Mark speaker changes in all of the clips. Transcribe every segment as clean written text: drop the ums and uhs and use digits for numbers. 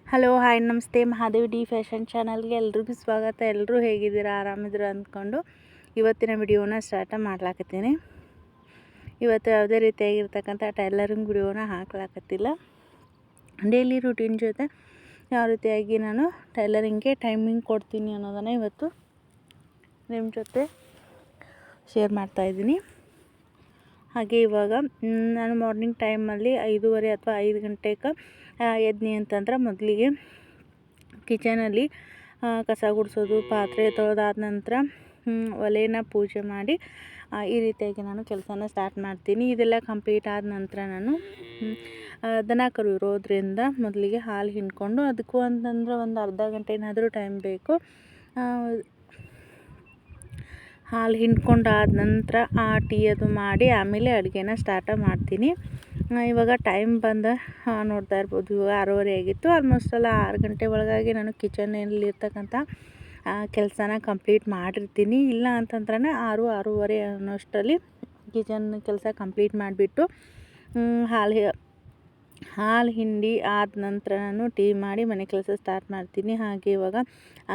Speaker 1: Hello hi ನಮಸ್ತೆ. Mahadevi D fashion ಚಾನಲ್ಗೆ ಎಲ್ರಿಗೂ ಸ್ವಾಗತ. ಎಲ್ಲರೂ ಹೇಗಿದ್ದೀರಾ, ಆರಾಮಿದ್ದೀರಾ ಅಂದ್ಕೊಂಡು ಇವತ್ತಿನ ವಿಡಿಯೋನ ಸ್ಟಾರ್ಟ್ ಮಾಡ್ಲಾಕತ್ತೀನಿ. ಇವತ್ತು ಯಾವುದೇ ರೀತಿಯಾಗಿರ್ತಕ್ಕಂಥ ಟೈಲರಿಂಗ್ ವಿಡಿಯೋನ ಹಾಕ್ಲಾಕತ್ತಿಲ್ಲ. ಡೈಲಿ ರೂಟೀನ್ ಜೊತೆ ಯಾವ ರೀತಿಯಾಗಿ ನಾನು ಟೈಲರಿಂಗ್ಗೆ ಟೈಮಿಂಗ್ ಕೊಡ್ತೀನಿ ಅನ್ನೋದನ್ನು ಇವತ್ತು ನಿಮ್ಮ ಜೊತೆ ಶೇರ್ ಮಾಡ್ತಾಯಿದ್ದೀನಿ. ಹಾಗೆ ಇವಾಗ ನಾನು ಮಾರ್ನಿಂಗ್ ಟೈಮಲ್ಲಿ 5:30 ಅಥವಾ 5 ಗಂಟೆಗೆ ಎದ್ನಿ ಅಂತಂದ್ರೆ ಮೊದಲಿಗೆ ಕಿಚನಲ್ಲಿ ಕಸ ಗುಡಿಸೋದು, ಪಾತ್ರೆ ತೊಳೆದಾದ ನಂತರ ಒಲೆನ ಪೂಜೆ ಮಾಡಿ ಈ ರೀತಿಯಾಗಿ ನಾನು ಕೆಲಸನ ಸ್ಟಾರ್ಟ್ ಮಾಡ್ತೀನಿ. ಇದೆಲ್ಲ ಕಂಪ್ಲೀಟ್ ಆದ ನಂತರ ನಾನು ದನ ಕರು ಇರೋದ್ರಿಂದ ಮೊದಲಿಗೆ ಹಾಲು ಹಿಂಡ್ಕೊಂಡು ಅದಕ್ಕೂ ಅಂತಂದ್ರೆ ಒಂದು ಅರ್ಧ ಗಂಟೆ ಏನಾದರೂ ಟೈಮ್ ಬೇಕು. ಹಾಲು ಹಿಂಡ್ಕೊಂಡಾದ ನಂತರ ಟೀ ಅದು ಮಾಡಿ ಆಮೇಲೆ ಅಡುಗೆನ ಸ್ಟಾರ್ಟ ಮಾಡ್ತೀನಿ. ಇವಾಗ ಟೈಮ್ ಬಂದು ನೋಡ್ತಾ ಇರ್ಬೋದು, ಇವಾಗ 6:30 ಆಗಿತ್ತು. ಆಲ್ಮೋಸ್ಟ್ ಎಲ್ಲ 6 ಗಂಟೆ ಒಳಗಾಗಿ ನಾನು ಕಿಚನಲ್ಲಿರ್ತಕ್ಕಂಥ ಕೆಲಸನ ಕಂಪ್ಲೀಟ್ ಮಾಡಿರ್ತೀನಿ. ಇಲ್ಲ ಅಂತಂದ್ರೆ 6-6:30 ಅನ್ನೋಷ್ಟರಲ್ಲಿ ಕಿಚನ್ ಕೆಲಸ ಕಂಪ್ಲೀಟ್ ಮಾಡಿಬಿಟ್ಟು ಹಾಲು ಹಿಂಡಿ ಆದ ನಂತರ ನಾನು ಟೀ ಮಾಡಿ ಮನೆ ಕೆಲಸ ಸ್ಟಾರ್ಟ್ ಮಾಡ್ತೀನಿ. ಹಾಗೆ ಇವಾಗ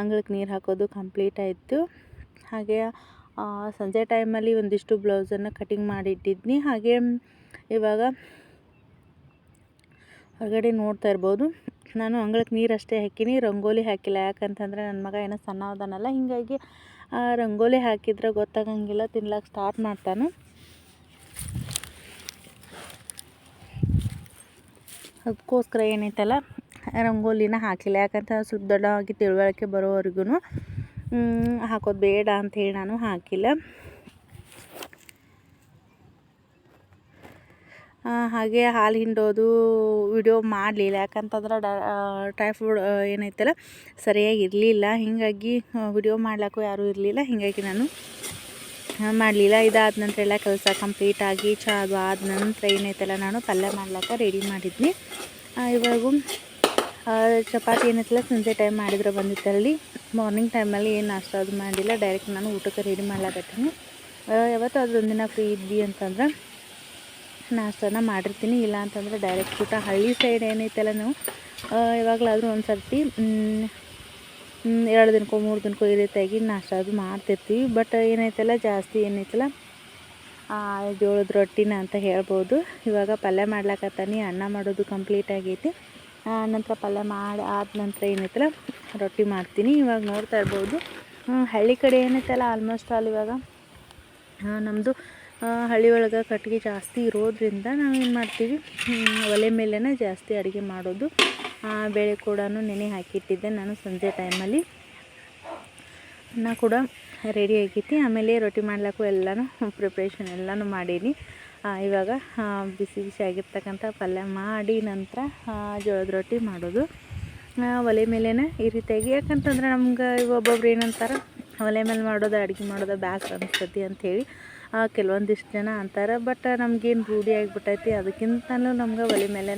Speaker 1: ಅಂಗಳಕ್ಕೆ ನೀರು ಹಾಕೋದು ಕಂಪ್ಲೀಟ್ ಆಯಿತು. ಹಾಗೆ ಸಂಜೆ ಟೈಮಲ್ಲಿ ಒಂದಿಷ್ಟು ಬ್ಲೌಸನ್ನು ಕಟಿಂಗ್ ಮಾಡಿಟ್ಟಿದ್ನಿ. ಹಾಗೆ ಇವಾಗ ಹೊರಗಡೆ ನೋಡ್ತಾ ಇರ್ಬೋದು, ನಾನು ಅಂಗಳಕ್ಕೆ ನೀರು ಅಷ್ಟೇ ಹಾಕೀನಿ, ರಂಗೋಲಿ ಹಾಕಿಲ್ಲ. ಯಾಕಂತಂದರೆ ನನ್ನ ಮಗ ಏನೋ ಸಣ್ಣ ಅದನ್ನಲ್ಲ, ಹೀಗಾಗಿ ರಂಗೋಲಿ ಹಾಕಿದ್ರೆ ಗೊತ್ತಾಗಂಗಿಲ್ಲ, ತಿನ್ಲಕ್ಕೆ ಸ್ಟಾರ್ಟ್ ಮಾಡ್ತಾನೆ. ಅದಕ್ಕೋಸ್ಕರ ಏನೈತಲ್ಲ ರಂಗೋಲಿನ ಹಾಕಿಲ್ಲ. ಯಾಕಂತ ಸ್ವಲ್ಪ ದೊಡ್ಡವಾಗಿ ತಿಳುವಳಿಕೆ ಬರೋವರೆಗೂ ಹಾಕೋದು ಬೇಡ ಅಂಥೇಳಿ ನಾನು ಹಾಕಿಲ್ಲ. ಹಾಗೆ ಹಾಲು ಹಿಂಡೋದು ವಿಡಿಯೋ ಮಾಡಲಿಲ್ಲ. ಯಾಕಂತಂದ್ರೆ ಡ್ರೈ ಫ್ರೂಟ್ ಏನೈತಲ್ಲ ಸರಿಯಾಗಿ ಇರಲಿಲ್ಲ, ಹೀಗಾಗಿ ವಿಡಿಯೋ ಮಾಡ್ಲಿಕ್ಕೂ ಯಾರೂ ಇರಲಿಲ್ಲ, ಹೀಗಾಗಿ ನಾನು ಮಾಡಲಿಲ್ಲ. ಇದಾದ ನಂತರ ಎಲ್ಲ ಕೆಲಸ ಕಂಪ್ಲೀಟಾಗಿ ಅದು ಆದ ನಂತರ ಏನೈತಲ್ಲ ನಾನು ಪಲ್ಯ ಮಾಡ್ಲಿಕ್ಕೆ ರೆಡಿ ಮಾಡಿದ್ನಿ. ಇವಾಗೂ ಚಪಾತಿ ಏನೈತಲ್ಲ ಸಂಜೆ ಟೈಮ್ ಮಾಡಿದ್ರೆ ಬಂದಿತ್ತಲ್ಲಿ, ಮಾರ್ನಿಂಗ್ ಟೈಮಲ್ಲಿ ಏನು ನಾಷ್ಟ ಅದು ಮಾಡಿಲ್ಲ, ಡೈರೆಕ್ಟ್ ನಾನು ಊಟಕ್ಕೆ ರೆಡಿ ಮಾಡ್ಲಾಕತ್ತೀನಿ. ಯಾವತ್ತೂ ಅದೊಂದಿನ ಫ್ರೀ ಇದ್ವಿ ಅಂತಂದ್ರೆ ನಾಷ್ಟನ ಮಾಡಿರ್ತೀನಿ. ಇಲ್ಲ ಅಂತಂದರೆ ಡೈರೆಕ್ಟ್ ಊಟ. ಹಳ್ಳಿ ಸೈಡ್ ಏನೈತಲ್ಲ ನಾವು ಯಾವಾಗಲಾದರೂ ಒಂದು ಸರ್ತಿ 2 ದಿನಕ್ಕೋ 3 ದಿನಕ್ಕೋ ಈ ರೀತಿಯಾಗಿ ನಾಷ್ಟ ಅದು ಮಾಡ್ತಿರ್ತೀವಿ. ಬಟ್ ಏನೈತಲ್ಲ ಜಾಸ್ತಿ ಏನೈತಲ್ಲ ಜೋಳದ ರೊಟ್ಟಿನ ಅಂತ ಹೇಳ್ಬೋದು. ಇವಾಗ ಪಲ್ಯ ಮಾಡ್ಲಾಕತ್ತಾನೆ, ಅನ್ನ ಮಾಡೋದು ಕಂಪ್ಲೀಟ್ ಆಗೈತಿ. ನಂತರ ಪಲ್ಯ ಮಾಡಿ ಆದ ನಂತರ ಏನೈತಲ್ಲ ರೊಟ್ಟಿ ಮಾಡ್ತೀನಿ. ಇವಾಗ ನೋಡ್ತಾ ಇರ್ಬೋದು, ಹಳ್ಳಿ ಕಡೆ ಏನೈತಲ್ಲ ಆಲ್ಮೋಸ್ಟ್ ಆಲ್ ಇವಾಗ ನಮ್ಮದು ಹಳ್ಳಿ ಒಳಗೆ ಕಟ್ಟಿಗೆ ಜಾಸ್ತಿ ಇರೋದ್ರಿಂದ ನಾವೇನು ಮಾಡ್ತೀವಿ, ಒಲೆ ಮೇಲೇ ಜಾಸ್ತಿ ಅಡುಗೆ ಮಾಡೋದು. ಬೇಳೆ ಕೂಡ ನೆನೆ ಹಾಕಿಟ್ಟಿದ್ದೆ ನಾನು ಸಂಜೆ ಟೈಮಲ್ಲಿ. ಅನ್ನ ಕೂಡ ರೆಡಿ ಆಗೈತಿ. ಆಮೇಲೆ ರೊಟ್ಟಿ ಮಾಡ್ಲಿಕ್ಕೂ ಎಲ್ಲನೂ ಪ್ರಿಪ್ರೇಷನ್ ಎಲ್ಲನೂ ಮಾಡೀನಿ. ಇವಾಗ ಬಿಸಿ ಬಿಸಿ ಆಗಿರ್ತಕ್ಕಂಥ ಪಲ್ಯ ಮಾಡಿ ನಂತರ ಜೋಳದ ರೊಟ್ಟಿ ಮಾಡೋದು ಒಲೆ ಮೇಲೇ ಈ ರೀತಿಯಾಗಿ. ಯಾಕಂತಂದ್ರೆ ನಮ್ಗೆ ಒಬ್ಬೊಬ್ರು ಏನಂತಾರೆ, ಒಲೆ ಮೇಲೆ ಮಾಡೋದು ಅಡುಗೆ ಮಾಡೋದು ಬೇಸರ ಅನಿಸ್ತತಿ ಅಂಥೇಳಿ ಕೆಲವೊಂದಿಷ್ಟು ಜನ ಅಂತಾರೆ. ಬಟ್ ನಮಗೇನು ರೂಢಿ ಆಗಿಬಿಟ್ಟೈತಿ, ಅದಕ್ಕಿಂತಲೂ ನಮ್ಗೆ ಒಲೆ ಮೇಲೇ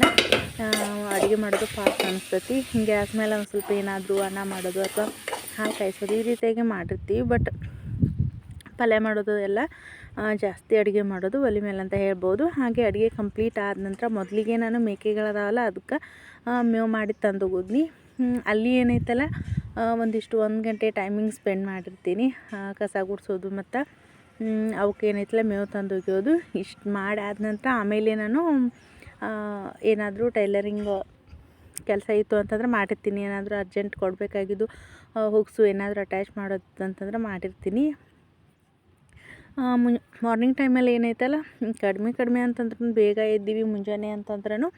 Speaker 1: ಅಡುಗೆ ಮಾಡೋದು ಫಾಸ್ಟ್ ಅನಿಸ್ತತಿ. ಗ್ಯಾಸ್ ಮೇಲೆ ಒಂದು ಸ್ವಲ್ಪ ಏನಾದರೂ ಅನ್ನ ಮಾಡೋದು ಅಥವಾ ಹಾಲು ಕಾಯಿಸೋದು ಈ ರೀತಿಯಾಗಿ ಮಾಡಿರ್ತೀವಿ. ಬಟ್ ಪಲ್ಯ ಮಾಡೋದು ಎಲ್ಲ ಜಾಸ್ತಿ ಅಡುಗೆ ಮಾಡೋದು ಒಲೆ ಮೇಲೆ ಅಂತ ಹೇಳ್ಬೋದು. ಹಾಗೆ ಅಡುಗೆ ಕಂಪ್ಲೀಟ್ ಆದ ನಂತರ ಮೊದಲಿಗೆ ನಾನು ಮೇಕೆಗಳದಾವಲ್ಲ ಅದಕ್ಕೆ ಮೇವು ಮಾಡಿ ತಂದು ಹೋದ್ನಿ. ಅಲ್ಲಿ ಏನೈತಲ್ಲ ಒಂದಿಷ್ಟು 1 ಗಂಟೆ ಟೈಮಿಂಗ್ ಸ್ಪೆಂಡ್ ಮಾಡಿರ್ತೀನಿ. ಕಸ ಗುಡಿಸೋದು ಮತ್ತು ಅವಕ್ಕೆ ಏನೈತಲ್ಲ ಮೇವು ತಂದು ಒಗೆಯೋದು ಇಷ್ಟು ಮಾಡಿ ಆದ ನಂತರ ಆಮೇಲೆ ನಾನು ಏನಾದರೂ ಟೈಲರಿಂಗ್ ಕೆಲಸ ಇತ್ತು ಅಂತಂದ್ರೆ ಮಾಡಿರ್ತೀನಿ. ಏನಾದರೂ ಅರ್ಜೆಂಟ್ ಕೊಡಬೇಕಾಗಿದ್ದು ಹುಕ್ಸು ಏನಾದರೂ ಅಟ್ಯಾಚ್ ಮಾಡೋದು ಅಂತಂದ್ರೆ ಮಾಡಿರ್ತೀನಿ. ಮಾರ್ನಿಂಗ್ ಟೈಮಲ್ಲಿ ಏನೈತಲ್ಲ ಕಡಿಮೆ ಅಂತಂದ್ರೂ ಬೇಗ ಎದ್ದೀವಿ. ಮುಂಜಾನೆ ಅಂತಂದ್ರೂ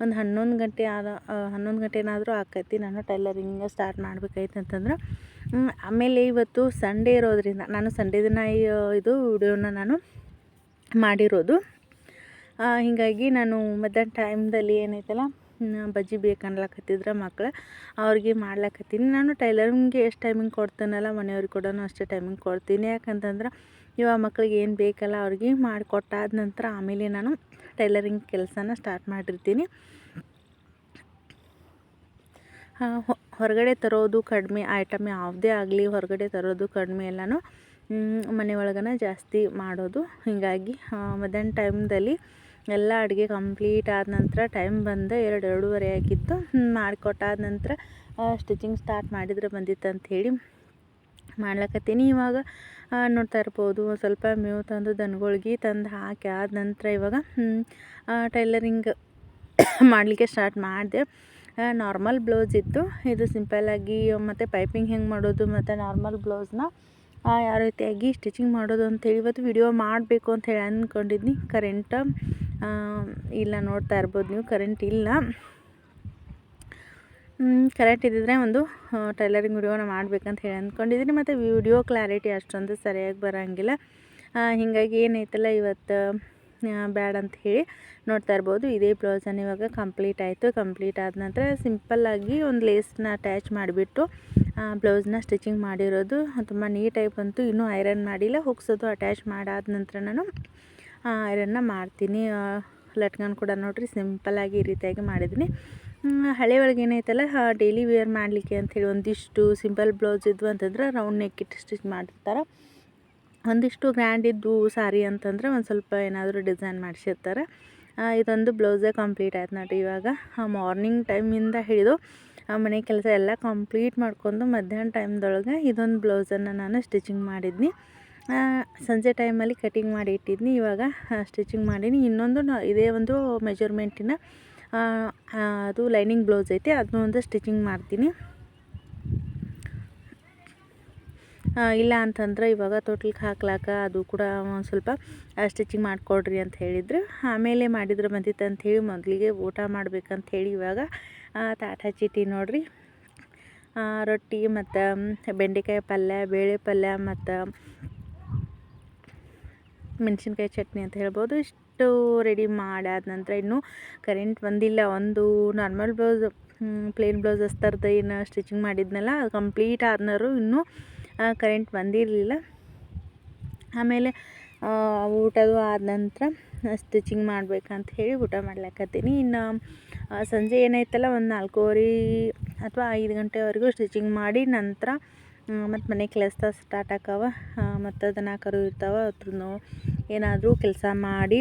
Speaker 1: ಒಂದು 11 ಗಂಟೆ 11 ಗಂಟೆ ಏನಾದರೂ ಆಕೈತಿ ನಾನು ಟೈಲರಿಂಗ್ ಸ್ಟಾರ್ಟ್ ಮಾಡ್ಬೇಕಾಯ್ತು ಅಂತಂದ್ರೆ. ಆಮೇಲೆ ಇವತ್ತು ಸಂಡೇ ಇರೋದ್ರಿಂದ ನಾನು ಸಂಡೇ ದಿನ ಇದು ವಿಡಿಯೋನ ನಾನು ಮಾಡಿರೋದು. ಹೀಗಾಗಿ ನಾನು ಮಧ್ಯಾಹ್ನ ಟೈಮ್ದಲ್ಲಿ ಏನೈತಲ್ಲ ಬಜ್ಜಿ ಬೇಕನ್ಲಕತ್ತಿದ್ರೆ ಮಕ್ಕಳು ಅವ್ರಿಗೆ ಮಾಡ್ಲಾಕತ್ತೀನಿ. ನಾನು ಟೈಲರಿಂಗ್ಗೆ ಎಷ್ಟು ಟೈಮಿಂಗ್ ಕೊಡ್ತೀನಲ್ಲ ಮನೆಯವ್ರಿಗೆ ಕೂಡ ಅಷ್ಟೇ ಟೈಮಿಂಗ್ ಕೊಡ್ತೀನಿ. ಯಾಕಂತಂದ್ರೆ ಇವಾಗ ಮಕ್ಳಿಗೆ ಏನು ಬೇಕಲ್ಲ ಅವ್ರಿಗೆ ಮಾಡಿಕೊಟ್ಟಾದ ನಂತರ ಆಮೇಲೆ ನಾನು ಟೈಲರಿಂಗ್ ಕೆಲಸನ ಸ್ಟಾರ್ಟ್ ಮಾಡಿರ್ತೀನಿ. ಹೊರಗಡೆ ತರೋದು ಕಡಿಮೆ, ಐಟಮ್ ಯಾವುದೇ ಆಗಲಿ ಹೊರಗಡೆ ತರೋದು ಕಡಿಮೆ, ಎಲ್ಲನೂ ಮನೆ ಒಳಗನ ಜಾಸ್ತಿ ಮಾಡೋದು. ಹೀಗಾಗಿ ಮಧ್ಯಾಹ್ನ ಟೈಮ್ದಲ್ಲಿ ಎಲ್ಲ ಅಡುಗೆ ಕಂಪ್ಲೀಟ್ ಆದ ನಂತರ ಟೈಮ್ ಬಂದು 2-2:30 ಆಗಿತ್ತು. ಮಾಡಿಕೊಟ್ಟಾದ ನಂತರ ಸ್ಟಿಚಿಂಗ್ ಸ್ಟಾರ್ಟ್ ಮಾಡಿದ್ರೆ ಬಂದಿತ್ತು ಅಂಥೇಳಿ ಮಾಡ್ಲಕತ್ತೀನಿ. ಇವಾಗ ನೋಡ್ತಾ ಇರ್ಬೋದು, ಸ್ವಲ್ಪ ಮೇವು ತಂದು ದನಗಳಿಗೆ ತಂದು ಹಾಕಿ ಆದ ನಂತರ ಇವಾಗ ಟೈಲರಿಂಗ್ ಮಾಡಲಿಕ್ಕೆ ಸ್ಟಾರ್ಟ್ ಮಾಡಿದೆ. ನಾರ್ಮಲ್ ಬ್ಲೌಸ್ ಇತ್ತು, ಇದು ಸಿಂಪಲ್ಲಾಗಿ ಮತ್ತು ಪೈಪಿಂಗ್ ಹೆಂಗೆ ಮಾಡೋದು ಮತ್ತು ನಾರ್ಮಲ್ ಬ್ಲೌಸ್ನ ಯಾವ ರೀತಿಯಾಗಿ ಸ್ಟಿಚಿಂಗ್ ಮಾಡೋದು ಅಂಥೇಳಿ ಇವತ್ತು ವಿಡಿಯೋ ಮಾಡಬೇಕು ಅಂಥೇಳಿ ಅಂದ್ಕೊಂಡಿದ್ನಿ. ಕರೆಂಟ್ ಇಲ್ಲ, ನೋಡ್ತಾ ಇರ್ಬೋದು ನೀವು, ಕರೆಂಟ್ ಇಲ್ಲ. ಕರೆಂಟ್ ಇದ್ದಿದ್ರೆ ಒಂದು ಟೈಲರಿಂಗ್ ವಿಡಿಯೋನ ಮಾಡ್ಬೇಕಂತ ಹೇಳಿ ಅಂದ್ಕೊಂಡಿದ್ದೀನಿ. ಮತ್ತು ವಿಡಿಯೋ ಕ್ಲಾರಿಟಿ ಅಷ್ಟೊಂದು ಸರಿಯಾಗಿ ಬರೋಂಗಿಲ್ಲ. ಹೀಗಾಗಿ ಏನೈತಲ್ಲ ಇವತ್ತು ಬ್ಯಾಡ ಅಂತ ಹೇಳಿ ನೋಡ್ತಾ ಇರ್ಬೋದು. ಇದೇ ಬ್ಲೌಸನ್ನು ಇವಾಗ ಕಂಪ್ಲೀಟ್ ಆಯಿತು. ಕಂಪ್ಲೀಟ್ ಆದ ನಂತರ ಸಿಂಪಲ್ಲಾಗಿ ಒಂದು ಲೇಸ್ನ ಅಟ್ಯಾಚ್ ಮಾಡಿಬಿಟ್ಟು ಬ್ಲೌಸ್ನ ಸ್ಟಿಚಿಂಗ್ ಮಾಡಿರೋದು ತುಂಬ ನೀಟಾಗಿ ಬಂತು. ಇನ್ನೂ ಐರನ್ ಮಾಡಿಲ್ಲ, ಹುಗ್ಸೋದು ಅಟ್ಯಾಚ್ ಮಾಡಾದ ನಂತರ ನಾನು ಐರನ್ನ ಮಾಡ್ತೀನಿ. ಲಟ್ಕನ್ ಕೂಡ ನೋಡಿರಿ ಸಿಂಪಲ್ಲಾಗಿ ಈ ರೀತಿಯಾಗಿ ಮಾಡಿದ್ದೀನಿ. ಹಳೆ ಒಳಗೆ ಏನೈತಲ್ಲ ಡೈಲಿ ವೇರ್ ಮಾಡಲಿಕ್ಕೆ ಅಂಥೇಳಿ ಒಂದಿಷ್ಟು ಸಿಂಪಲ್ ಬ್ಲೌಸ್ ಇದ್ವು ಅಂತಂದ್ರೆ ರೌಂಡ್ ನೆಕ್ ಇಟ್ಟು ಸ್ಟಿಚ್ ಮಾಡಿರ್ತಾರೆ. ಒಂದಿಷ್ಟು ಗ್ರ್ಯಾಂಡ್ ಇದ್ದು ಸಾರಿ ಅಂತಂದ್ರೆ ಒಂದು ಸ್ವಲ್ಪ ಏನಾದರೂ ಡಿಸೈನ್ ಮಾಡಿಸಿರ್ತಾರೆ. ಇದೊಂದು ಬ್ಲೌಸೇ ಕಂಪ್ಲೀಟ್ ಆಯ್ತು ನೋಡಿರಿ. ಇವಾಗ ಮಾರ್ನಿಂಗ್ ಟೈಮಿಂದ ಹಿಡಿದು ಮನೆ ಕೆಲಸ ಎಲ್ಲ ಕಂಪ್ಲೀಟ್ ಮಾಡ್ಕೊಂಡು ಮಧ್ಯಾಹ್ನ ಟೈಮ್ದೊಳಗೆ ಇದೊಂದು ಬ್ಲೌಸನ್ನು ನಾನು ಸ್ಟಿಚಿಂಗ್ ಮಾಡಿದ್ನಿ. ಸಂಜೆ ಟೈಮಲ್ಲಿ ಕಟಿಂಗ್ ಮಾಡಿ ಇಟ್ಟಿದ್ನಿ. ಇವಾಗ ಸ್ಟಿಚಿಂಗ್ ಮಾಡೀನಿ. ಇನ್ನೊಂದು ಇದೇ ಒಂದು ಮೆಜರ್ಮೆಂಟಿನ ಅದು ಲೈನಿಂಗ್ ಬ್ಲೌಸ್ ಐತೆ, ಅದನ್ನೂ ಒಂದು ಸ್ಟಿಚಿಂಗ್ ಮಾಡ್ತೀನಿ. ಇಲ್ಲ ಅಂತಂದ್ರೆ ಇವಾಗ ತೊಟ್ಲಿಗೆ ಹಾಕ್ಲಾಕ ಅದು ಕೂಡ ಒಂದು ಸ್ವಲ್ಪ ಸ್ಟಿಚಿಂಗ್ ಮಾಡಿಕೊಡ್ರಿ ಅಂತ ಹೇಳಿದರು. ಆಮೇಲೆ ಮಾಡಿದ್ರೆ ಬಂದಿತ್ತು ಅಂಥೇಳಿ ಮೊದಲಿಗೆ ಊಟ ಮಾಡ್ಬೇಕಂತ ಹೇಳಿ ಇವಾಗ ತಾಟ ಹಚ್ಚಿಟ್ಟು ನೋಡಿರಿ. ರೊಟ್ಟಿ ಮತ್ತು ಬೆಂಡೆಕಾಯಿ ಪಲ್ಯ, ಬೇಳೆ ಪಲ್ಯ ಮತ್ತು ಮೆಣಸಿನ್ಕಾಯಿ ಚಟ್ನಿ ಅಂತ ಹೇಳ್ಬೋದು. ಇಷ್ಟು ರೆಡಿ ಮಾಡಾದ ನಂತರ ಇನ್ನೂ ಕರೆಂಟ್ ಬಂದಿಲ್ಲ. ಒಂದು ನಾರ್ಮಲ್ ಬ್ಲೌಸ್ ಪ್ಲೇನ್ ಬ್ಲೌಸ್ ಅಸ್ತರ್ದು ಏನು ಸ್ಟಿಚಿಂಗ್ ಮಾಡಿದ್ನಲ್ಲ ಅದು ಕಂಪ್ಲೀಟ್ ಆದ್ನರು ಇನ್ನೂ ಕರೆಂಟ್ ಬಂದಿರಲಿಲ್ಲ. ಆಮೇಲೆ ಊಟದು ಆದ ನಂತರ ಸ್ಟಿಚಿಂಗ್ ಮಾಡ್ಬೇಕಂತ ಹೇಳಿ ಊಟ ಮಾಡ್ಲಕತ್ತೀನಿ. ಇನ್ನು ಸಂಜೆ ಏನೈತಲ್ಲ ಒಂದು 4:30 ಅಥವಾ 5 ಗಂಟೆವರೆಗೂ ಸ್ಟಿಚಿಂಗ್ ಮಾಡಿ ನಂತರ ಮತ್ತು ಮನೆ ಕೆಲಸ ಸ್ಟಾರ್ಟ್ ಆಕಾವ. ಮತ್ತು ದನ ಕರು ಇರ್ತಾವೆ, ಅದ್ರೂ ಏನಾದರೂ ಕೆಲಸ ಮಾಡಿ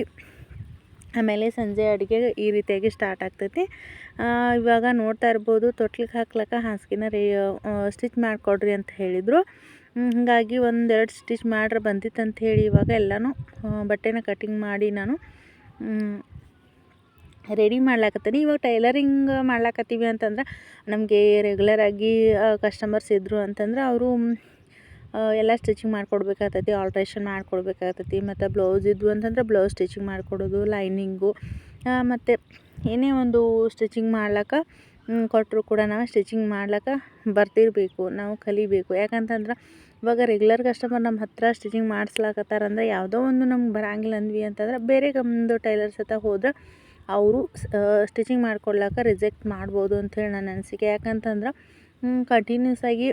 Speaker 1: ಆಮೇಲೆ ಸಂಜೆ ಅಡುಗೆ ಈ ರೀತಿಯಾಗಿ ಸ್ಟಾರ್ಟ್ ಆಗ್ತೈತಿ. ಇವಾಗ ನೋಡ್ತಾ ಇರ್ಬೋದು, ತೊಟ್ಲಿಗೆ ಹಾಕ್ಲಕ್ಕ ಹಾಸಿಗೆನ ಸ್ಟಿಚ್ ಮಾಡಿಕೊಡ್ರಿ ಅಂತ ಹೇಳಿದರು. ಹಾಗಾಗಿ 1-2 ಸ್ಟಿಚ್ ಮಾಡ್ರೆ ಬಂದಿತ್ತು ಅಂತ ಹೇಳಿ ಇವಾಗ ಎಲ್ಲನೂ ಬಟ್ಟೆನ ಕಟಿಂಗ್ ಮಾಡಿ ನಾನು ರೆಡಿ ಮಾಡ್ಲಾಕತ್ತೀನಿ. ಇವಾಗ ಟೈಲರಿಂಗ್ ಮಾಡ್ಲಾಕತ್ತೀವಿ ಅಂತಂದ್ರೆ ನಮಗೆ ರೆಗ್ಯುಲರಾಗಿ ಕಸ್ಟಮರ್ಸ್ ಇದ್ದರು ಅಂತಂದ್ರೆ ಅವರು ಎಲ್ಲ ಸ್ಟಿಚಿಂಗ್ ಮಾಡಿಕೊಡ್ಬೇಕಾಗ್ತೈತಿ, ಆಲ್ಟ್ರೇಷನ್ ಮಾಡಿಕೊಡ್ಬೇಕಾಗ್ತೈತಿ. ಮತ್ತು ಬ್ಲೌಸ್ ಇದ್ವು ಅಂತಂದ್ರೆ ಬ್ಲೌಸ್ ಸ್ಟಿಚಿಂಗ್ ಮಾಡಿಕೊಡೋದು, ಲೈನಿಂಗು ಮತ್ತು ಏನೇ ಒಂದು ಸ್ಟಿಚಿಂಗ್ ಮಾಡ್ಲಿಕ್ಕೆ ಕೊಟ್ಟರು ಕೂಡ ನಾವು ಸ್ಟಿಚಿಂಗ್ ಮಾಡ್ಲಿಕ್ಕೆ ಬರ್ತಿರಬೇಕು, ನಾವು ಕಲಿಬೇಕು. ಯಾಕಂತಂದ್ರೆ ಇವಾಗ ರೆಗ್ಯುಲರ್ ಕಸ್ಟಮರ್ ನಮ್ಮ ಹತ್ರ ಸ್ಟಿಚಿಂಗ್ ಮಾಡಿಸ್ಲಾಕತ್ತಾರಂದ್ರೆ ಯಾವುದೋ ಒಂದು ನಮ್ಗೆ ಬರೋಂಗಿಲ್ಲ ಅಂದ್ವಿ ಅಂತಂದ್ರೆ ಬೇರೆ ಒಂದು ಟೈಲರ್ಸ್ ಹತ್ರ ಹೋದ್ರೆ ಅವರು ಸ್ಟಿಚಿಂಗ್ ಮಾಡ್ಕೊಡ್ಲಿಕ್ಕೆ ರಿಜೆಕ್ಟ್ ಮಾಡ್ಬೋದು ಅಂಥೇಳಿ ನನ್ನ ಅನಿಸಿಕೆ. ಯಾಕಂತಂದ್ರೆ ಕಂಟಿನ್ಯೂಸ್ ಆಗಿ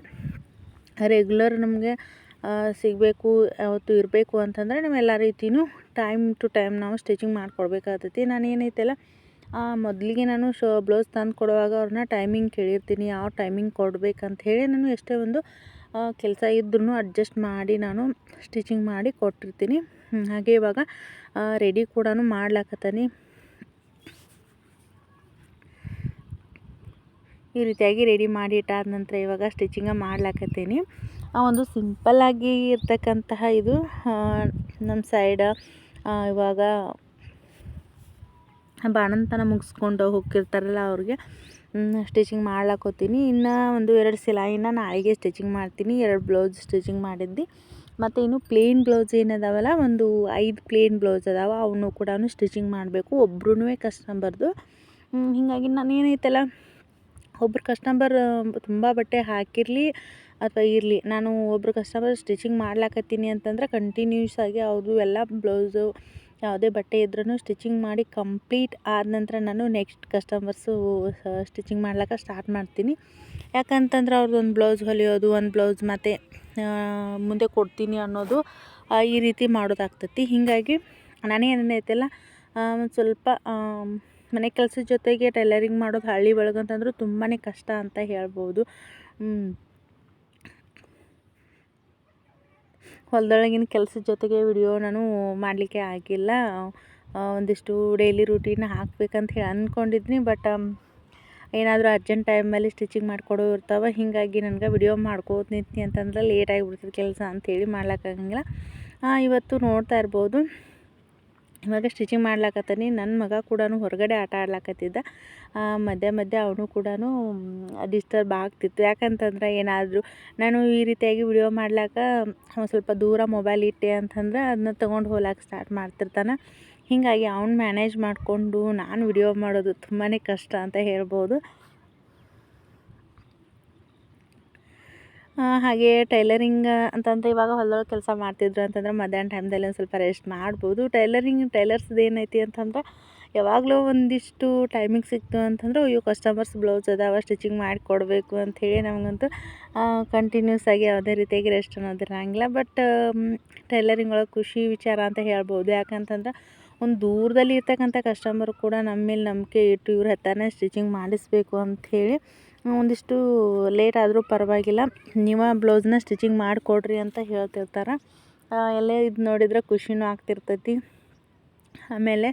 Speaker 1: ರೆಗ್ಯುಲರ್ ನಮಗೆ ಸಿಗಬೇಕು, ಯಾವತ್ತು ಇರಬೇಕು ಅಂತಂದರೆ ನಾವು ಎಲ್ಲ ರೀತಿಯೂ ಟೈಮ್ ಟು ಟೈಮ್ ನಾವು ಸ್ಟಿಚಿಂಗ್ ಮಾಡಿಕೊಡ್ಬೇಕಾಗ್ತೈತಿ. ನಾನು ಏನೈತಲ್ಲ ಮೊದಲಿಗೆ ನಾನು ಬ್ಲೌಸ್ ತಂದು ಕೊಡುವಾಗ ಅವ್ರನ್ನ ಟೈಮಿಂಗ್ ಕೇಳಿರ್ತೀನಿ, ಯಾವ ಟೈಮಿಂಗ್ ಕೊಡ್ಬೇಕಂತ ಹೇಳಿ ನಾನು ಎಷ್ಟೇ ಒಂದು ಕೆಲಸ ಇದ್ರೂ ಅಡ್ಜಸ್ಟ್ ಮಾಡಿ ನಾನು ಸ್ಟಿಚಿಂಗ್ ಮಾಡಿ ಕೊಟ್ಟಿರ್ತೀನಿ. ಹಾಗೆ ಇವಾಗ ರೆಡಿ ಕೂಡ ಮಾಡ್ಲಾಕತ್ತೀನಿ. ಈ ರೀತಿಯಾಗಿ ರೆಡಿ ಮಾಡಿ ಇಟ್ಟಾದ ನಂತರ ಇವಾಗ ಸ್ಟಿಚಿಂಗ ಮಾಡ್ಲಾಕತ್ತೀನಿ. ಒಂದು ಸಿಂಪಲ್ಲಾಗಿ ಇರ್ತಕ್ಕಂತಹ ಇದು ನಮ್ಮ ಸೈಡ ಇವಾಗ ಬಾಣಂತನ ಮುಗಿಸ್ಕೊಂಡು ಹೋಗಿರ್ತಾರಲ್ಲ ಅವ್ರಿಗೆ ಸ್ಟಿಚಿಂಗ್ ಮಾಡ್ಲಾಕೋತೀನಿ. ಇನ್ನು 1-2 ಸಿಲಾಯಿನ ನಾಳೆಗೆ ಸ್ಟಿಚಿಂಗ್ ಮಾಡ್ತೀನಿ. 2 ಬ್ಲೌಸ್ ಸ್ಟಿಚಿಂಗ್ ಮಾಡಿದ್ದೆ. ಮತ್ತು ಇನ್ನು ಪ್ಲೇನ್ ಬ್ಲೌಸ್ ಏನದಾವಲ್ಲ, ಒಂದು 5 ಪ್ಲೇನ್ ಬ್ಲೌಸ್ ಅದಾವ, ಅವನು ಕೂಡ ಸ್ಟಿಚಿಂಗ್ ಮಾಡಬೇಕು. ಒಬ್ರೂ ಕಸ್ಟಮರ್ದು. ಹೀಗಾಗಿ ನಾನು ಏನೈತಲ್ಲ, ಒಬ್ರು ಕಸ್ಟಮರ್ ತುಂಬ ಬಟ್ಟೆ ಹಾಕಿರಲಿ ಅಥವಾ ಇರಲಿ, ನಾನು ಒಬ್ಬರು ಕಸ್ಟಮರ್ ಸ್ಟಿಚಿಂಗ್ ಮಾಡ್ಲಾಕತ್ತೀನಿ ಅಂತಂದ್ರೆ ಕಂಟಿನ್ಯೂಸ್ ಆಗಿ ಅವ್ರದ್ದು ಎಲ್ಲ ಬ್ಲೌಸು ಯಾವುದೇ ಬಟ್ಟೆ ಇದ್ರೂ ಸ್ಟಿಚಿಂಗ್ ಮಾಡಿ ಕಂಪ್ಲೀಟ್ ಆದ ನಂತರ ನಾನು ನೆಕ್ಸ್ಟ್ ಕಸ್ಟಮರ್ಸು ಸ್ಟಿಚಿಂಗ್ ಮಾಡ್ಲಿಕ್ಕೆ ಸ್ಟಾರ್ಟ್ ಮಾಡ್ತೀನಿ. ಯಾಕಂತಂದ್ರೆ ಅವ್ರದ್ದು ಒಂದು ಬ್ಲೌಸ್ ಹೊಲಿಯೋದು, ಒಂದು ಬ್ಲೌಸ್ ಮತ್ತು ಮುಂದೆ ಕೊಡ್ತೀನಿ ಅನ್ನೋದು ಈ ರೀತಿ ಮಾಡೋದಾಗ್ತೈತಿ. ಹೀಗಾಗಿ ನಾನೇನೈತಲ್ಲ ಒಂದು ಸ್ವಲ್ಪ ಮನೆ ಕೆಲಸದ ಜೊತೆಗೆ ಟೈಲರಿಂಗ್ ಮಾಡೋದು ಹಳ್ಳಿ ಒಳಗಂತಂದ್ರೆ ತುಂಬಾ ಕಷ್ಟ ಅಂತ ಹೇಳ್ಬೋದು. ಹೊಲದೊಳಗಿನ ಕೆಲಸದ ಜೊತೆಗೆ ವಿಡಿಯೋ ನಾನು ಮಾಡಲಿಕ್ಕೆ ಆಗಿಲ್ಲ. ಒಂದಿಷ್ಟು ಡೈಲಿ ರೂಟೀನ್ ಹಾಕ್ಬೇಕಂತ ಹೇಳಿ ಅಂದ್ಕೊಂಡಿದ್ನಿ. ಬಟ್ ಏನಾದರೂ ಅರ್ಜೆಂಟ್ ಟೈಮಲ್ಲಿ ಸ್ಟಿಚಿಂಗ್ ಮಾಡಿಕೊಡೋ ಇರ್ತಾವೆ. ಹೀಗಾಗಿ ನನಗೆ ವಿಡಿಯೋ ಮಾಡ್ಕೋತ ನಿಂತ್ನಿ ಅಂತಂದ್ರೆ ಲೇಟ್ ಆಗಿಬಿಡ್ತದೆ ಕೆಲಸ ಅಂಥೇಳಿ ಮಾಡ್ಲಿಕ್ಕಾಗಂಗಿಲ್ಲ. ಇವತ್ತು ನೋಡ್ತಾ ಇರ್ಬೋದು, ಇವಾಗ ಸ್ಟಿಚಿಂಗ್ ಮಾಡ್ಲಾಕತ್ತೀನಿ. ನನ್ನ ಮಗ ಕೂಡ ಹೊರಗಡೆ ಆಟ ಆಡ್ಲಾಕತ್ತಿದ್ದ. ಮಧ್ಯೆ ಅವನು ಕೂಡ ಡಿಸ್ಟರ್ಬ್ ಆಗ್ತಿತ್ತು. ಯಾಕಂತಂದ್ರೆ ಏನಾದರೂ ನಾನು ಈ ರೀತಿಯಾಗಿ ವಿಡಿಯೋ ಮಾಡ್ಲಾಕ ಒಂದು ಸ್ವಲ್ಪ ದೂರ ಮೊಬೈಲ್ ಇಟ್ಟೆ ಅಂತಂದ್ರೆ ಅದನ್ನ ತೊಗೊಂಡು ಹೋಗ್ಲಾಕ ಸ್ಟಾರ್ಟ್ ಮಾಡ್ತಿರ್ತಾನೆ. ಹೀಗಾಗಿ ಅವ್ನು ಮ್ಯಾನೇಜ್ ಮಾಡಿಕೊಂಡು ನಾನು ವಿಡಿಯೋ ಮಾಡೋದು ತುಂಬಾ ಕಷ್ಟ ಅಂತ ಹೇಳ್ಬೋದು. ಹಾಗೆ ಟೈಲರಿಂಗ್ ಅಂತಂತ ಇವಾಗ ಹೊಲದೊಳಗೆ ಕೆಲಸ ಮಾಡ್ತಿದ್ರು ಅಂತಂದ್ರೆ ಮಧ್ಯಾಹ್ನ ಟೈಮ್ದಲ್ಲಿ ಒಂದು ಸ್ವಲ್ಪ ರೆಸ್ಟ್ ಮಾಡ್ಬೋದು. ಟೈಲರ್ಸ್ದು ಏನೈತಿ ಅಂತಂದ್ರೆ ಯಾವಾಗಲೂ ಒಂದಿಷ್ಟು ಟೈಮಿಂಗ್ ಸಿಕ್ತು ಅಂತಂದ್ರೆ ಅಯ್ಯೋ ಕಸ್ಟಮರ್ಸ್ ಬ್ಲೌಸ್ ಅದಾವ ಸ್ಟಿಚಿಂಗ್ ಮಾಡಿ ಕೊಡಬೇಕು ಅಂಥೇಳಿ ನಮಗಂತೂ ಕಂಟಿನ್ಯೂಸ್ ಆಗಿ ಯಾವುದೇ ರೀತಿಯಾಗಿ ರೆಸ್ಟ್ ಅನ್ನೋದಿರಂಗಿಲ್ಲ. ಬಟ್ ಟೈಲರಿಂಗ್ ಒಳಗೆ ಖುಷಿ ವಿಚಾರ ಅಂತ ಹೇಳ್ಬೋದು. ಯಾಕಂತಂದ್ರೆ ಒಂದು ದೂರದಲ್ಲಿ ಇರ್ತಕ್ಕಂಥ ಕಸ್ಟಮರ್ ಕೂಡ ನಮ್ಮ ಮೇಲೆ ನಂಬಿಕೆ ಇಟ್ಟು ಇವ್ರ ಹತ್ರನೇ ಸ್ಟಿಚಿಂಗ್ ಮಾಡಿಸ್ಬೇಕು ಅಂಥೇಳಿ ಒಂದಿಷ್ಟು ಲೇಟ್ ಆದರೂ ಪರವಾಗಿಲ್ಲ, ನೀವು ಬ್ಲೌಸ್ನ ಸ್ಟಿಚಿಂಗ್ ಮಾಡಿಕೊಡ್ರಿ ಅಂತ ಹೇಳ್ತಿರ್ತಾರೆ. ಎಲ್ಲೇ ಇದು ನೋಡಿದ್ರೆ ಖುಷಿನೂ ಆಗ್ತಿರ್ತೈತಿ. ಆಮೇಲೆ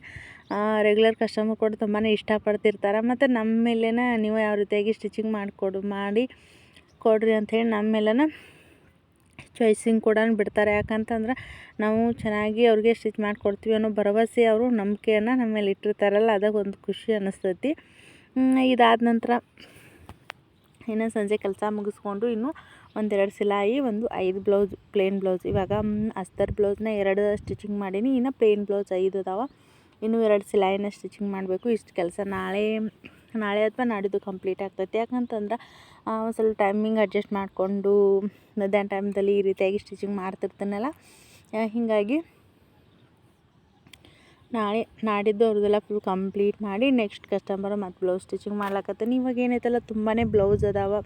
Speaker 1: ರೆಗ್ಯುಲರ್ ಕಸ್ಟಮರ್ ಕೂಡ ತುಂಬಾ ಇಷ್ಟಪಡ್ತಿರ್ತಾರೆ. ಮತ್ತು ನಮ್ಮ ಮೇಲೇನ ನೀವು ಯಾವ ರೀತಿಯಾಗಿ ಸ್ಟಿಚಿಂಗ್ ಮಾಡಿ ಕೊಡ್ರಿ ಅಂಥೇಳಿ ನಮ್ಮ ಮೇಲೇನ ಚಾಯ್ಸಿಂಗ್ ಕೂಡ ಬಿಡ್ತಾರೆ. ಯಾಕಂತಂದ್ರೆ ನಾವು ಚೆನ್ನಾಗಿ ಅವ್ರಿಗೆ ಸ್ಟಿಚ್ ಮಾಡಿಕೊಡ್ತೀವಿ ಅನ್ನೋ ಭರವಸೆ ಅವರು ನಂಬಿಕೆಯನ್ನು ನಮ್ಮ ಮೇಲೆ ಇಟ್ಟಿರ್ತಾರಲ್ಲ, ಅದಾಗ ಒಂದು ಖುಷಿ ಅನ್ನಿಸ್ತೈತಿ. ಇದಾದ ನಂತರ ಇನ್ನು ಸಂಜೆ ಕೆಲಸ ಮುಗಿಸ್ಕೊಂಡು ಇನ್ನೂ ಒಂದೆರಡು ಸಿಲಾಯಿ, ಒಂದು 5 ಬ್ಲೌಸ್ ಪ್ಲೇನ್ ಬ್ಲೌಸ್. ಇವಾಗ ಅಸ್ತರ್ ಬ್ಲೌಸ್ನ 2 ಸ್ಟಿಚಿಂಗ್ ಮಾಡೀನಿ. ಇನ್ನು ಪ್ಲೇನ್ ಬ್ಲೌಸ್ 5 ಅದಾವೆ. ಇನ್ನೂ 2 ಸಿಲಾಯಿನ ಸ್ಟಿಚಿಂಗ್ ಮಾಡಬೇಕು. ಇಷ್ಟು ಕೆಲಸ ನಾಳೆ ಅಥವಾ ನಾಡಿದ್ದು ಕಂಪ್ಲೀಟ್ ಆಗ್ತೈತಿ. ಯಾಕಂತಂದ್ರೆ ಒಂದು ಸ್ವಲ್ಪ ಟೈಮಿಂಗ್ ಅಡ್ಜಸ್ಟ್ ಮಾಡಿಕೊಂಡು ಮಧ್ಯಾಹ್ನ ಟೈಮ್ದಲ್ಲಿ ಈ ರೀತಿಯಾಗಿ ಸ್ಟಿಚಿಂಗ್ ಮಾಡ್ತಿರ್ತೀನಲ್ಲ, ಹೀಗಾಗಿ ನಾಡಿದ್ದು ಅವ್ರದ್ದೆಲ್ಲ ಫುಲ್ ಕಂಪ್ಲೀಟ್ ಮಾಡಿ ನೆಕ್ಸ್ಟ್ ಕಸ್ಟಮರ್ ಮತ್ತು ಬ್ಲೌಸ್ ಸ್ಟಿಚಿಂಗ್ ಮಾಡ್ಲಾಕತ್ತೀನಿ. ಇವಾಗ ಏನೈತಲ್ಲ ತುಂಬಾ ಬ್ಲೌಸ್ ಅದಾವೆ,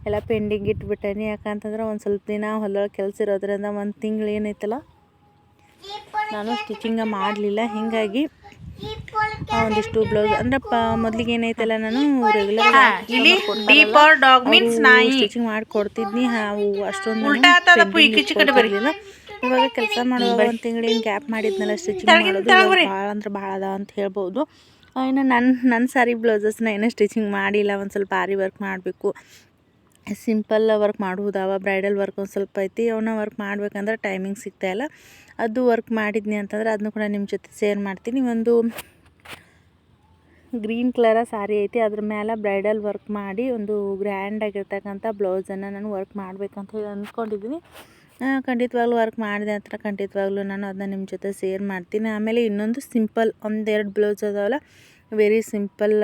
Speaker 1: ಎಲ್ಲ ಪೆಂಡಿಂಗ್ ಇಟ್ಬಿಟ್ಟೇನಿ. ಯಾಕಂತಂದ್ರೆ ಒಂದು ಸ್ವಲ್ಪ ದಿನ ಹೊಲದೊಳಗೆ ಕೆಲಸ ಇರೋದ್ರಿಂದ ಒಂದು ತಿಂಗಳು ಏನೈತಲ್ಲ ನಾನು ಸ್ಟಿಚಿಂಗ ಮಾಡಲಿಲ್ಲ. ಹೀಗಾಗಿ ಒಂದಿಷ್ಟು ಬ್ಲೌಸ್ ಅಂದ್ರೆ ಮೊದಲಿಗೆ ಏನೈತಲ್ಲ ನಾನು ರೆಗ್ಯುಲರ್ ಸ್ಟಿಚಿಂಗ್ ಮಾಡಿಕೊಡ್ತಿದ್ನಿ. ಅವು ಅಷ್ಟೊಂದು ಬರಲಿಲ್ಲ. ಇವಾಗ ಕೆಲಸ ಮಾಡುವಾಗ ಒಂದು ತಿಂಗಳಿನ ಗ್ಯಾಪ್ ಮಾಡಿದ್ನಲ್ಲ ಸ್ಟಿಚಿಂಗ್ ಮಾಡೋದು, ಭಾಳ ಅಂದ್ರೆ ಭಾಳ ಅದ ಅಂತ ಹೇಳ್ಬೋದು. ಇನ್ನು ನನ್ನ ಸಾರಿ ಬ್ಲೌಸಸ್ನ ಏನೂ ಸ್ಟಿಚಿಂಗ್ ಮಾಡಿಲ್ಲ. ಒಂದು ಸ್ವಲ್ಪ ಆರಿ ವರ್ಕ್ ಮಾಡಬೇಕು, ಸಿಂಪಲ್ ವರ್ಕ್ ಮಾಡುವುದಾವ, ಬ್ರೈಡಲ್ ವರ್ಕ್ ಒಂದು ಸ್ವಲ್ಪ ಐತಿ. ಅವನ್ನ ವರ್ಕ್ ಮಾಡ್ಬೇಕಂದ್ರೆ ಟೈಮಿಂಗ್ ಸಿಗ್ತಾಯಿಲ್ಲ. ಅದು ವರ್ಕ್ ಮಾಡಿದ್ನಿ ಅಂತಂದ್ರೆ ಅದನ್ನು ಕೂಡ ನಿಮ್ಮ ಜೊತೆ ಶೇರ್ ಮಾಡ್ತೀನಿ. ಒಂದು ಗ್ರೀನ್ ಕಲರ ಸಾರಿ ಐತಿ, ಅದ್ರ ಮೇಲೆ ಬ್ರೈಡಲ್ ವರ್ಕ್ ಮಾಡಿ ಒಂದು ಗ್ರ್ಯಾಂಡಾಗಿರ್ತಕ್ಕಂಥ ಬ್ಲೌಸನ್ನು ನಾನು ವರ್ಕ್ ಮಾಡಬೇಕಂತ ಹೇಳಿ ಅಂದ್ಕೊಂಡಿದ್ದೀನಿ. ಖಂಡಿತವಾಗ್ಲೂ ವರ್ಕ್ ಮಾಡಿದೆ ಅಂತ ಖಂಡಿತವಾಗ್ಲೂ ನಾನು ಅದನ್ನ ನಿಮ್ಮ ಜೊತೆ ಶೇರ್ ಮಾಡ್ತೀನಿ. ಆಮೇಲೆ ಇನ್ನೊಂದು ಸಿಂಪಲ್ 1-2 ಬ್ಲೌಸ್ ಅದಾವಲ್ಲ, ವೆರಿ ಸಿಂಪಲ್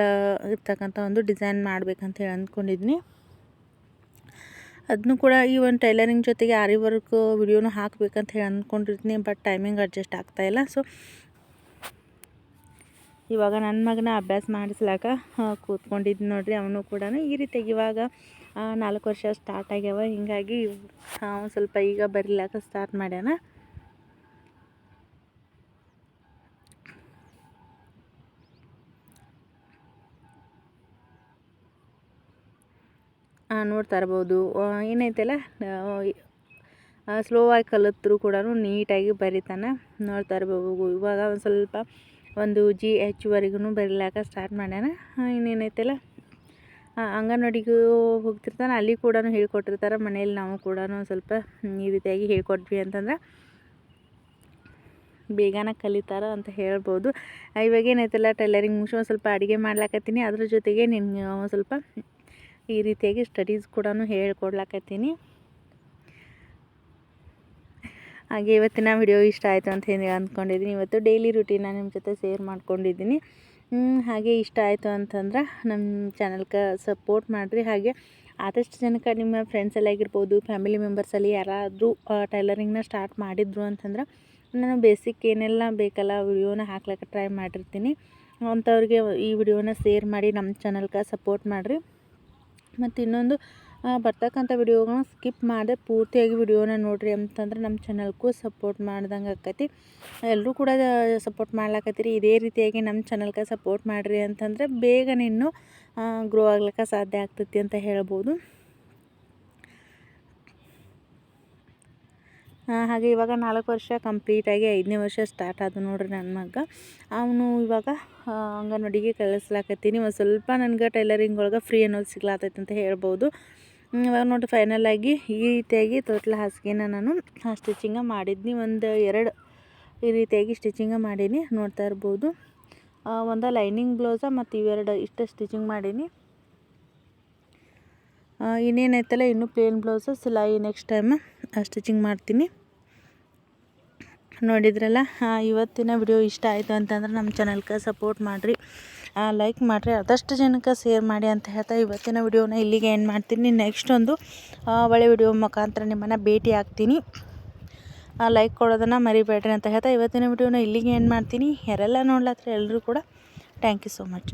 Speaker 1: ಇರ್ತಕ್ಕಂಥ ಒಂದು ಡಿಸೈನ್ ಮಾಡಬೇಕಂತ ಹೇಳಿ ಅಂದ್ಕೊಂಡಿದ್ದೀನಿ. ಅದನ್ನು ಕೂಡ ಈ ಒಂದು ಟೈಲರಿಂಗ್ ಜೊತೆಗೆ ಆರಿ ವರ್ಕ್ ವಿಡಿಯೋನು ಹಾಕಬೇಕಂತ ಹೇಳಿ ಅಂದ್ಕೊಂಡಿರ್ತೀನಿ. ಬಟ್ ಟೈಮಿಂಗ್ ಅಡ್ಜಸ್ಟ್ ಆಗ್ತಾಯಿಲ್ಲ. ಸೊ ಇವಾಗ ನನ್ನ ಮಗನ ಅಭ್ಯಾಸ ಮಾಡಿಸ್ಲಾಕ ಕೂತ್ಕೊಂಡಿದ್ದು ನೋಡ್ರಿ. ಅವನು ಕೂಡ ಈ ರೀತಿಯಾಗಿ ಇವಾಗ 4 ವರ್ಷ ಸ್ಟಾರ್ಟ್ ಆಗ್ಯಾವ. ಹೀಗಾಗಿ ಒಂದು ಸ್ವಲ್ಪ ಈಗ ಬರೀಲಾಕ ಸ್ಟಾರ್ಟ್ ಮಾಡ್ಯಾನ. ನೋಡ್ತಾ ಇರ್ಬೋದು ಏನೈತಲ್ಲ, ಸ್ಲೋ ಆಗಿ ಕಲಿತ್ರು ಕೂಡ ನೀಟಾಗಿ ಬರಿತಾನೆ. ನೋಡ್ತಾ ಇರ್ಬೋದು ಇವಾಗ ಒಂದು ಸ್ವಲ್ಪ ಒಂದು GH ವರೆಗೂ ಬರೀಲಾಕ ಸ್ಟಾರ್ಟ್ ಮಾಡ್ಯಾನ. ಇನ್ನೇನೈತಲ್ಲ ಅಂಗನವಾಡಿಗೂ ಹೋಗ್ತಿರ್ತಾನೆ, ಅಲ್ಲಿ ಕೂಡ ಹೇಳ್ಕೊಟ್ಟಿರ್ತಾರೆ. ಮನೇಲಿ ನಾವು ಕೂಡ ಸ್ವಲ್ಪ ಈ ರೀತಿಯಾಗಿ ಹೇಳ್ಕೊಟ್ವಿ ಅಂತಂದ್ರೆ ಬೇಗನೆ ಕಲಿತಾರ ಅಂತ ಹೇಳ್ಬೋದು. ಇವಾಗ ಏನೈತಲ್ಲ ಟೈಲರಿಂಗ್ ಮುಗಿಸಿ ಒಂದು ಸ್ವಲ್ಪ ಅಡುಗೆ ಮಾಡ್ಲಾಕತ್ತೀನಿ. ಅದ್ರ ಜೊತೆಗೆ ನಿನ್ಗೆ ಒಂದು ಸ್ವಲ್ಪ ಈ ರೀತಿಯಾಗಿ ಸ್ಟಡೀಸ್ ಕೂಡ ಹೇಳ್ಕೊಡ್ಲಾಕತ್ತೀನಿ. ಹಾಗೆ ಇವತ್ತಿನ ವಿಡಿಯೋ ಇಷ್ಟ ಆಯಿತು ಅಂತ ಹೇಳಿ ಅಂದ್ಕೊಂಡಿದ್ದೀನಿ. ಇವತ್ತು ಡೈಲಿ ರೂಟೀನ ನಿಮ್ಮ ಜೊತೆ ಶೇರ್ ಮಾಡ್ಕೊಂಡಿದ್ದೀನಿ. ಹಾಗೆ ಇಷ್ಟ ಆಯಿತು ಅಂತಂದ್ರೆ ನಮ್ಮ ಚಾನಲ್ಗೆ ಸಪೋರ್ಟ್ ಮಾಡಿರಿ. ಹಾಗೆ ಆದಷ್ಟು ಜನಕ್ಕೆ ನಿಮ್ಮ ಫ್ರೆಂಡ್ಸಲ್ಲಿ ಆಗಿರ್ಬೋದು, ಫ್ಯಾಮಿಲಿ ಮೆಂಬರ್ಸಲ್ಲಿ ಯಾರಾದರೂ ಟೈಲರಿಂಗ್ನ ಸ್ಟಾರ್ಟ್ ಮಾಡಿದ್ರು ಅಂತಂದ್ರೆ ನಾನು ಬೇಸಿಕ್ ಏನೆಲ್ಲ ಬೇಕಲ್ಲ ವಿಡಿಯೋನ ಹಾಕ್ಲಿಕ್ಕೆ ಟ್ರೈ ಮಾಡಿರ್ತೀನಿ. ಅಂಥವ್ರಿಗೆ ಈ ವಿಡಿಯೋನ ಶೇರ್ ಮಾಡಿ ನಮ್ಮ ಚಾನಲ್ಗೆ ಸಪೋರ್ಟ್ ಮಾಡಿರಿ. ಮತ್ತು ಇನ್ನೊಂದು ಬರ್ತಕ್ಕಂಥ ವಿಡಿಯೋಗಳನ್ನ ಸ್ಕಿಪ್ ಮಾಡದೆ ಪೂರ್ತಿಯಾಗಿ ವಿಡಿಯೋನ ನೋಡಿರಿ ಅಂತಂದ್ರೆ ನಮ್ಮ ಚಾನಲ್ಗೂ ಸಪೋರ್ಟ್ ಮಾಡ್ದಂಗೆ ಆಕೈತಿ. ಎಲ್ಲರೂ ಕೂಡ ಸಪೋರ್ಟ್ ಮಾಡ್ಲಾಕತ್ತೀರಿ. ಇದೇ ರೀತಿಯಾಗಿ ನಮ್ಮ ಚಾನಲ್ಗೆ ಸಪೋರ್ಟ್ ಮಾಡಿರಿ ಅಂತಂದರೆ ಬೇಗನೆ ಇನ್ನೂ ಗ್ರೋ ಆಗ್ಲಿಕ್ಕೆ ಸಾಧ್ಯ ಆಗ್ತೈತಿ ಅಂತ ಹೇಳ್ಬೋದು. ಹಾಗೆ ಇವಾಗ 4 ವರ್ಷ ಕಂಪ್ಲೀಟಾಗಿ 5ನೇ ವರ್ಷ ಸ್ಟಾರ್ಟ್ ಆದ ನೋಡ್ರಿ ನನ್ನ ಮಗ. ಅವನು ಇವಾಗ ಅಂಗನವಾಡಿಗೆ ಕಳಿಸ್ಲಾಕತ್ತೀನಿ. ಒಂದು ಸ್ವಲ್ಪ ನನಗೆ ಟೈಲರಿಂಗ್ ಒಳಗೆ ಫ್ರೀ ಅನ್ನೋದು ಸಿಗ್ಲಾತೈತೆ ಅಂತ ಹೇಳ್ಬೋದು. ಇವಾಗ ನೋಡಿ ಫೈನಲಾಗಿ ಈ ರೀತಿಯಾಗಿ ತೊಟ್ಲ ಹಾಸಿಗೆನ ನಾನು ಸ್ಟಿಚಿಂಗ ಮಾಡಿದ್ನಿ. ಒಂದು 2 ಈ ರೀತಿಯಾಗಿ ಸ್ಟಿಚಿಂಗ ಮಾಡೀನಿ, ನೋಡ್ತಾ ಇರ್ಬೋದು. ಒಂದು ಲೈನಿಂಗ್ ಬ್ಲೌಸ ಮತ್ತು ಇವೆರಡು ಇಷ್ಟು ಸ್ಟಿಚಿಂಗ್ ಮಾಡೀನಿ. ಇನ್ನೇನೈತಲ್ಲ ಇನ್ನೂ ಪ್ಲೇನ್ ಬ್ಲೌಸು ಸಿಲಾಯಿ ನೆಕ್ಸ್ಟ್ ಟೈಮ್ ಸ್ಟಿಚಿಂಗ್ ಮಾಡ್ತೀನಿ. ನೋಡಿದ್ರಲ್ಲ, ಇವತ್ತಿನ ವಿಡಿಯೋ ಇಷ್ಟ ಆಯಿತು ಅಂತಂದ್ರೆ ನಮ್ಮ ಚಾನಲ್ಗೆ ಸಪೋರ್ಟ್ ಮಾಡಿರಿ, ಲೈಕ್ ಮಾಡಿರಿ, ಆದಷ್ಟು ಜನಕ್ಕೆ ಶೇರ್ ಮಾಡಿ ಅಂತ ಹೇಳ್ತಾ ಇವತ್ತಿನ ವಿಡಿಯೋನ ಇಲ್ಲಿಗೆ ಎಂಡ್ ಮಾಡ್ತೀನಿ. ನೆಕ್ಸ್ಟ್ ಒಂದು ಒಳ್ಳೆ ವಿಡಿಯೋ ಮುಖಾಂತರ ನಿಮ್ಮನ್ನು ಭೇಟಿ ಆಗ್ತೀನಿ. ಲೈಕ್ ಕೊಡೋದನ್ನು ಮರಿಬೇಡ್ರಿ ಅಂತ ಹೇಳ್ತಾ ಇವತ್ತಿನ ವಿಡಿಯೋನ ಇಲ್ಲಿಗೆ ಎಂಡ್ ಮಾಡ್ತೀನಿ. ಯಾರೆಲ್ಲ ನೋಡ್ಲತ್ತರ ಎಲ್ಲರೂ ಕೂಡ ಥ್ಯಾಂಕ್ ಯು ಸೋ ಮಚ್.